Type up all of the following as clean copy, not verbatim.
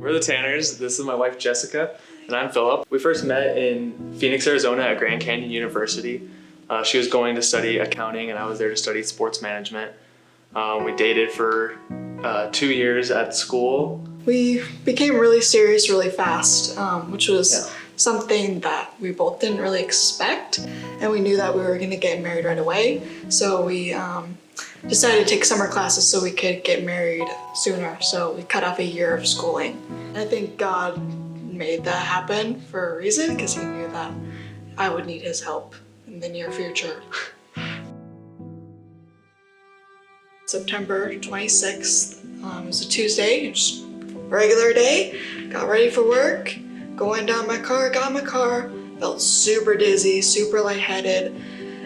We're the Tanners. This is my wife, Jessica, and I'm Phillip. We first met in Phoenix, Arizona at Grand Canyon University. She was going to study accounting and I was there to study sports management. We dated for 2 years at school. We became really serious really fast, which was something that we both didn't really expect, and we knew that we were going to get married right away. So we decided to take summer classes so we could get married sooner. So we cut off a year of schooling. I think God made that happen for a reason, because he knew that I would need his help in the near future. September 26th, it was a Tuesday, just a regular day. Got ready for work, going down my car, got in my car, felt super dizzy, super lightheaded,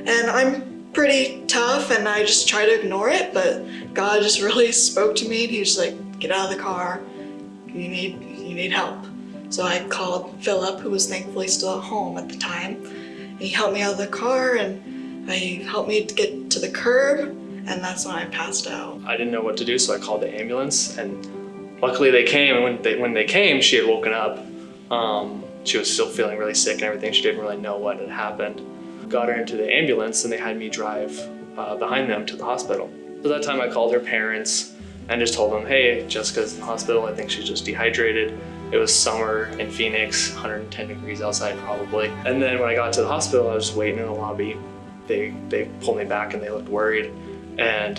and I'm pretty tough and I just try to ignore it, but God just really spoke to me and he was just like, get out of the car, you need help. So I called Phillip, who was thankfully still at home at the time, and he helped me out of the car and he helped me to get to the curb, and that's when I passed out. I didn't know what to do, so I called the ambulance, and luckily they came, and when they came, she had woken up. She was still feeling really sick and everything. She didn't really know what had happened. Got her into the ambulance and they had me drive behind them to the hospital. So that time I called her parents and just told them, hey, Jessica's in the hospital. I think she's just dehydrated. It was summer in Phoenix, 110 degrees outside probably. And then when I got to the hospital, I was waiting in the lobby. They pulled me back and they looked worried. And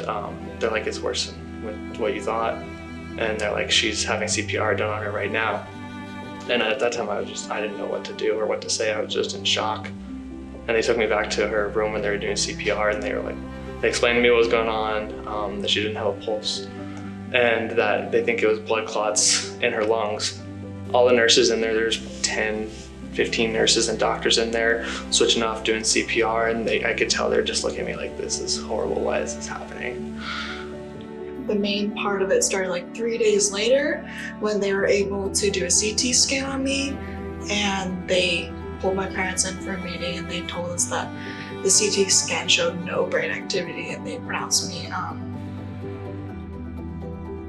they're like, it's worse than what you thought. And they're like, she's having CPR done on her right now. And at that time I didn't know what to do or what to say. I was just in shock. And they took me back to her room when they were doing CPR, and they explained to me what was going on, that she didn't have a pulse, and that they think it was blood clots in her lungs. All the nurses in there, there's 10, 15 nurses and doctors in there switching off doing CPR, and I could tell they're just looking at me like, this is horrible, why is this happening? The main part of it started like 3 days later when they were able to do a CT scan on me, and they pulled my parents in for a meeting and they told us that the CT scan showed no brain activity and they pronounced me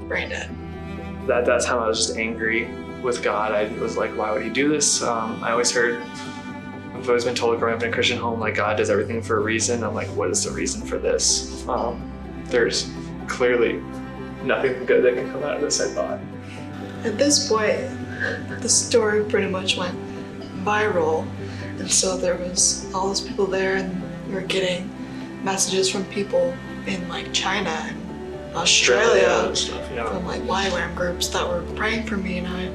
brain dead. At that time I was just angry with God. I was like, why would he do this? I've always been told growing up in a Christian home, like God does everything for a reason. I'm like, what is the reason for this? There's clearly nothing good that can come out of this, I thought. At this point, the story pretty much went viral, and so there was all those people there, and we were getting messages from people in like China and Australia and stuff, from like YWAM groups that were praying for me, and I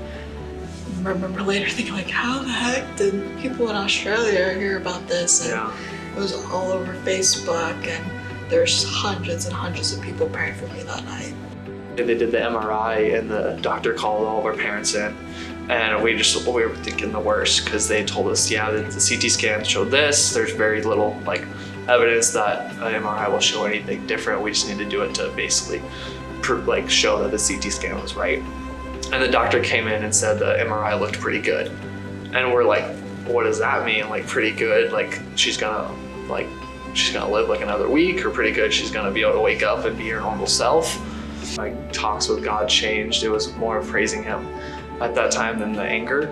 remember later thinking like, how the heck did people in Australia hear about this? And it was all over Facebook, and there's hundreds and hundreds of people praying for me that night. They did the MRI and the doctor called all of our parents in, and we were thinking the worst, because they told us, yeah, the CT scan showed this. There's very little like evidence that an MRI will show anything different. We just need to do it to basically show that the CT scan was right. And the doctor came in and said the MRI looked pretty good. And we're like, what does that mean? Like pretty good, like she's gonna live like another week, or pretty good she's gonna be able to wake up and be her normal self? My talks with God changed. It was more of praising him at that time than the anger.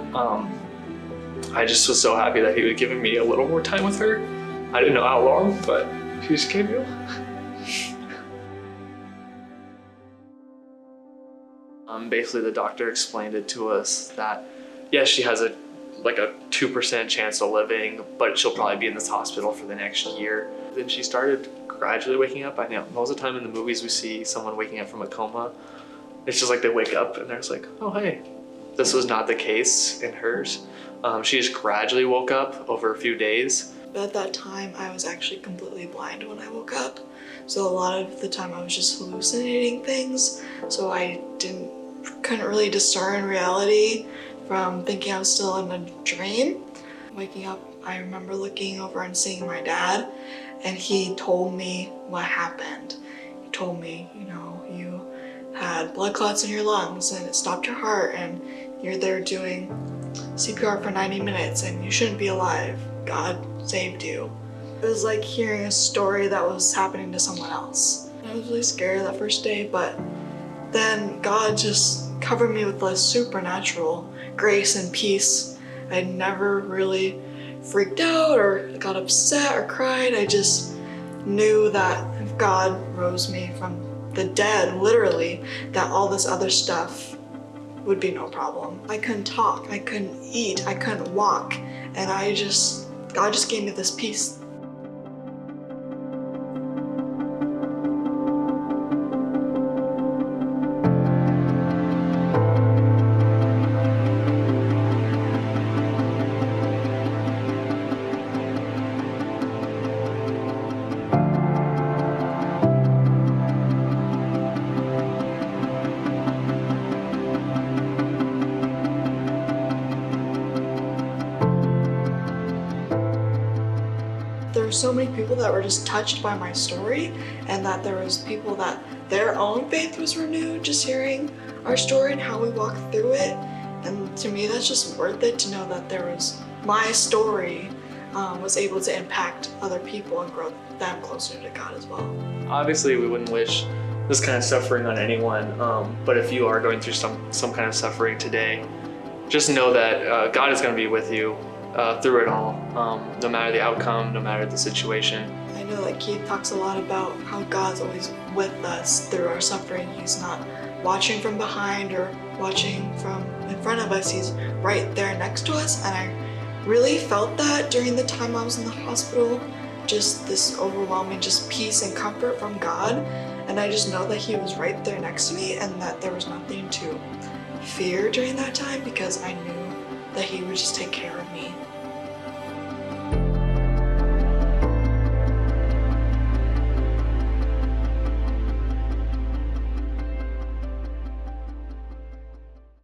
I just was so happy that he was giving me a little more time with her. I didn't know how long, but he just gave me. Basically the doctor explained it to us that yes, she has a 2% chance of living, but she'll probably be in this hospital for the next year. Then she started gradually waking up. I know most of the time in the movies we see someone waking up from a coma. It's just like they wake up and they're just like, oh hey. This was not the case in hers. She just gradually woke up over a few days. But at that time, I was actually completely blind when I woke up. So a lot of the time I was just hallucinating things. So I couldn't really discern reality from thinking I was still in a dream. Waking up, I remember looking over and seeing my dad, and he told me what happened. He told me, you had blood clots in your lungs and it stopped your heart, and you're there doing CPR for 90 minutes and you shouldn't be alive. God saved you. It was like hearing a story that was happening to someone else. I was really scared that first day, but then God just covered me with this supernatural grace and peace. I never really freaked out or got upset or cried. I just knew that if God rose me from the dead, literally, that all this other stuff would be no problem. I couldn't talk, I couldn't eat, I couldn't walk, and God just gave me this peace. There were so many people that were just touched by my story, and that there was people that their own faith was renewed just hearing our story and how we walked through it. And to me, that's just worth it to know that my story was able to impact other people and grow them closer to God as well. Obviously, we wouldn't wish this kind of suffering on anyone, but if you are going through some kind of suffering today, just know that God is going to be with you through it all, no matter the outcome, no matter the situation. I know that Keith talks a lot about how God's always with us through our suffering. He's not watching from behind or watching from in front of us. He's right there next to us, and I really felt that during the time I was in the hospital, just this overwhelming just peace and comfort from God. And I just know that He was right there next to me, and that there was nothing to fear during that time, because I knew that He would just take care of me.